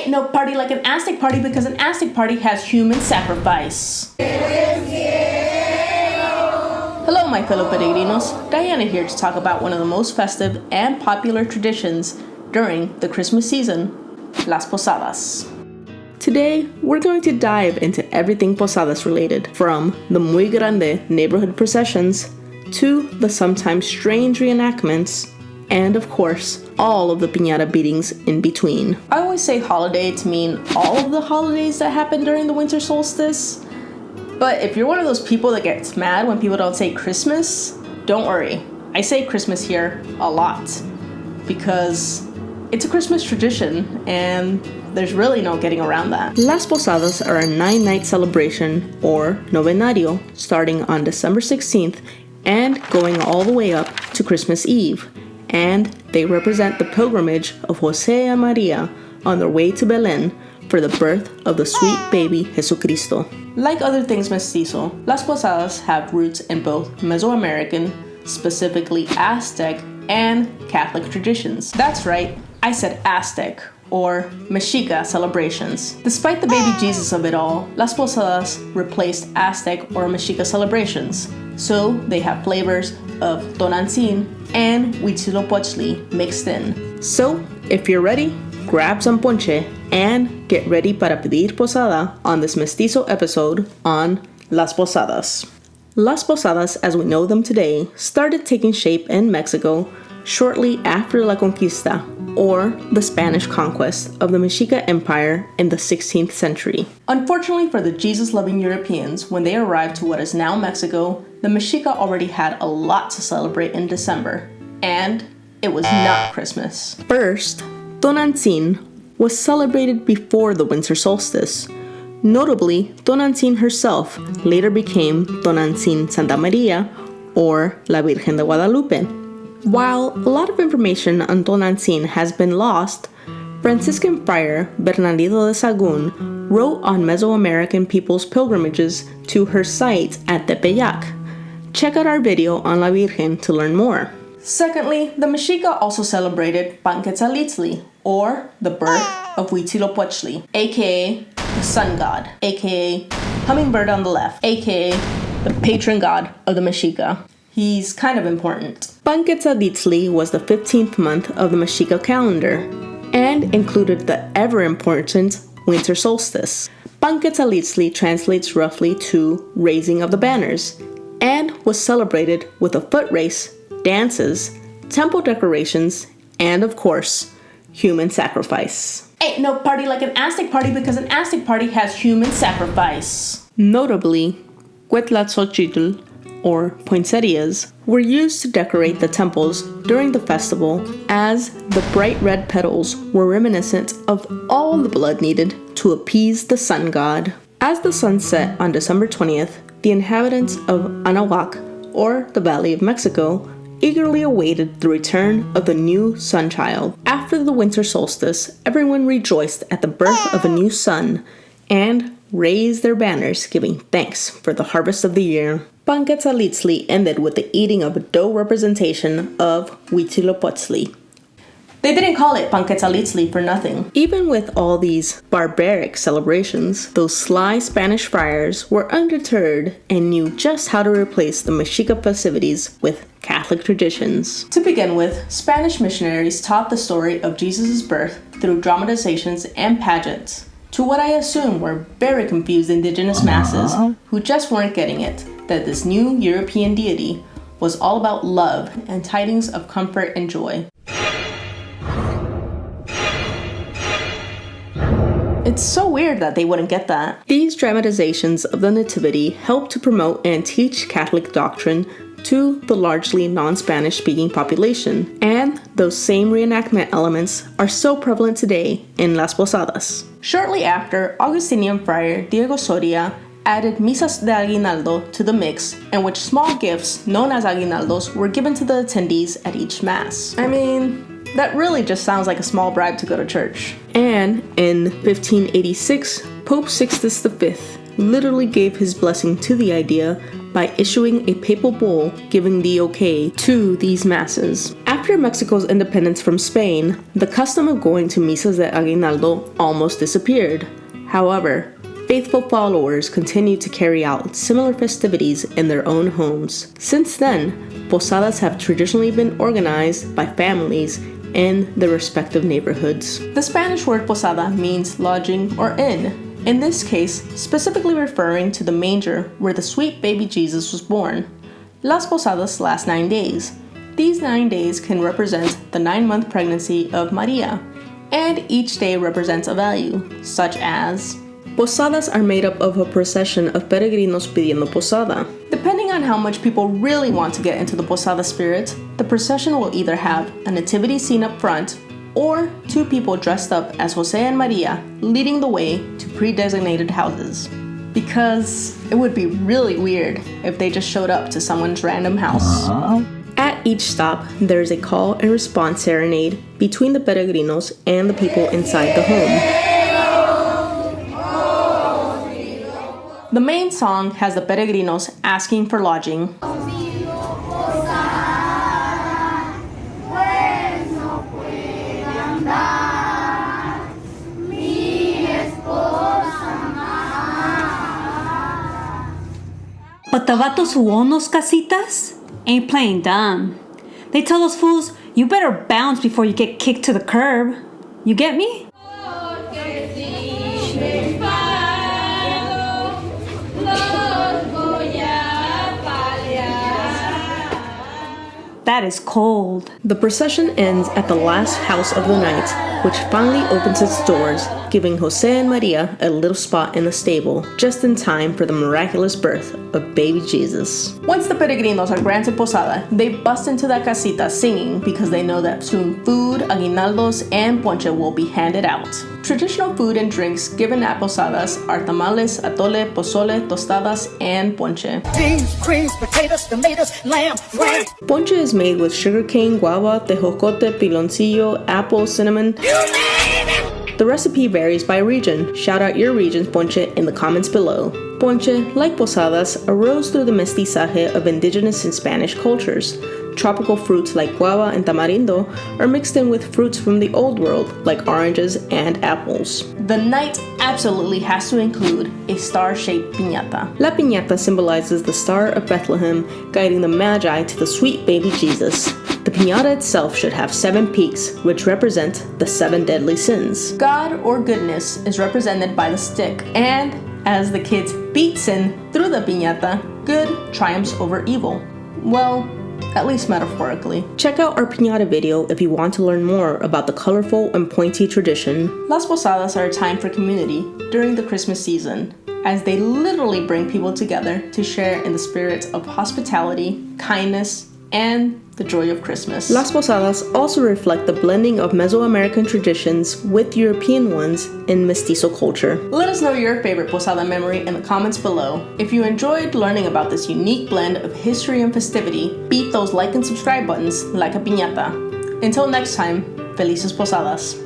Ain't no party like an Aztec party because an Aztec party has human sacrifice. Hello, my fellow peregrinos. Diana here to talk about one of the most festive and popular traditions during the Christmas season, Las Posadas. Today, we're going to dive into everything Posadas related, from the muy grande neighborhood processions to the sometimes strange reenactments, and of course, all of the piñata beatings in between. I always say holiday to mean all of the holidays that happen during the winter solstice, but if you're one of those people that gets mad when people don't say Christmas, don't worry. I say Christmas here a lot because it's a Christmas tradition and there's really no getting around that. Las Posadas are a 9-night celebration, or novenario, starting on December 16th and going all the way up to Christmas Eve. And they represent the pilgrimage of José and María on their way to Belen for the birth of the sweet baby Jesus Cristo. Like other things Mestizo, Las Posadas have roots in both Mesoamerican, specifically Aztec, and Catholic traditions. That's right, I said Aztec, or Mexica celebrations. Despite the baby Jesus of it all, Las Posadas replaced Aztec or Mexica celebrations, so they have flavors of Tonatzin and Huitzilopochtli mixed in. So, if you're ready, grab some ponche and get ready para pedir posada on this Mestizo episode on Las Posadas. Las Posadas, as we know them today, started taking shape in Mexico shortly after La Conquista, or the Spanish conquest of the Mexica Empire in the 16th century. Unfortunately for the Jesus-loving Europeans, when they arrived to what is now Mexico, the Mexica already had a lot to celebrate in December, and it was not Christmas. First, Tonatzin was celebrated before the winter solstice. Notably, Tonatzin herself later became Tonatzin Santa María, or La Virgen de Guadalupe. While a lot of information on Tonatzin has been lost, Franciscan friar Bernardino de Sahagún wrote on Mesoamerican people's pilgrimages to her site at Tepeyac. Check out our video on La Virgen to learn more. Secondly, the Mexica also celebrated Panquetzalitzli, or the birth of Huitzilopochtli, aka the sun god, aka hummingbird on the left, aka the patron god of the Mexica. He's kind of important. Panquetzalitzli was the 15th month of the Mexica calendar and included the ever-important winter solstice. Panquetzalitzli translates roughly to raising of the banners and was celebrated with a foot race, dances, temple decorations, and of course, human sacrifice. Ain't no party like an Aztec party because an Aztec party has human sacrifice. Notably, Quetzalcoatl, or poinsettias, were used to decorate the temples during the festival, as the bright red petals were reminiscent of all the blood needed to appease the sun god. As the sun set on December 20th, the inhabitants of Anahuac, or the Valley of Mexico, eagerly awaited the return of the new sun child. After the winter solstice, everyone rejoiced at the birth of a new sun and raised their banners, giving thanks for the harvest of the year. Panquetzalitzli ended with the eating of a dough representation of Huitzilopochtli. They didn't call it Panquetzalitzli for nothing. Even with all these barbaric celebrations, those sly Spanish friars were undeterred and knew just how to replace the Mexica festivities with Catholic traditions. To begin with, Spanish missionaries taught the story of Jesus' birth through dramatizations and pageants to what I assume were very confused indigenous masses who just weren't getting it, that this new European deity was all about love and tidings of comfort and joy. It's so weird that they wouldn't get that. These dramatizations of the Nativity help to promote and teach Catholic doctrine to the largely non-Spanish speaking population, and those same reenactment elements are so prevalent today in Las Posadas. Shortly after, Augustinian friar Diego Soria added misas de aguinaldo to the mix, in which small gifts known as aguinaldos were given to the attendees at each mass. I mean, that really just sounds like a small bribe to go to church. And in 1586, Pope Sixtus V literally gave his blessing to the idea by issuing a papal bull giving the okay to these masses. After Mexico's independence from Spain, the custom of going to misas de aguinaldo almost disappeared. However, faithful followers continued to carry out similar festivities in their own homes. Since then, posadas have traditionally been organized by families in their respective neighborhoods. The Spanish word posada means lodging or inn, in this case specifically referring to the manger where the sweet baby Jesus was born. Las posadas last 9 days. These 9 days can represent the 9-month pregnancy of Maria, and each day represents a value, such as posadas are made up of a procession of peregrinos pidiendo posada. Depending on how much people really want to get into the posada spirit, the procession will either have a nativity scene up front or 2 people dressed up as José and María leading the way to pre-designated houses. Because it would be really weird if they just showed up to someone's random house. At each stop, there is a call and response serenade between the peregrinos and the people inside the home. The main song has the peregrinos asking for lodging. But the vatos who own those casitas ain't playing dumb. They tell those fools, you better bounce before you get kicked to the curb. You get me? That is cold. The procession ends at the last house of the night, which finally opens its doors, giving José and María a little spot in the stable, just in time for the miraculous birth of baby Jesus. Once the peregrinos are granted posada, they bust into the casita singing because they know that soon food, aguinaldos, and ponche will be handed out. Traditional food and drinks given at posadas are tamales, atole, pozole, tostadas, and ponche. Beans, creams, potatoes, tomatoes, lamb, ram. Ponche is made with sugarcane, guava, tejocote, piloncillo, apple, cinnamon. The recipe varies by region. Shout out your region's ponche in the comments below. Ponche, like posadas, arose through the mestizaje of indigenous and Spanish cultures. Tropical fruits like guava and tamarindo are mixed in with fruits from the old world like oranges and apples. The night absolutely has to include a star-shaped piñata. La piñata symbolizes the Star of Bethlehem, guiding the Magi to the sweet baby Jesus. The piñata itself should have 7 peaks, which represent the 7 deadly sins. God or goodness is represented by the stick, and as the kids beat sin through the piñata, good triumphs over evil. Well, at least metaphorically. Check out our piñata video if you want to learn more about the colorful and pointy tradition. Las Posadas are a time for community during the Christmas season, as they literally bring people together to share in the spirit of hospitality, kindness, and the joy of Christmas. Las Posadas also reflect the blending of Mesoamerican traditions with European ones in Mestizo culture. Let us know your favorite posada memory in the comments below. If you enjoyed learning about this unique blend of history and festivity, beat those like and subscribe buttons like a piñata. Until next time, Felices Posadas.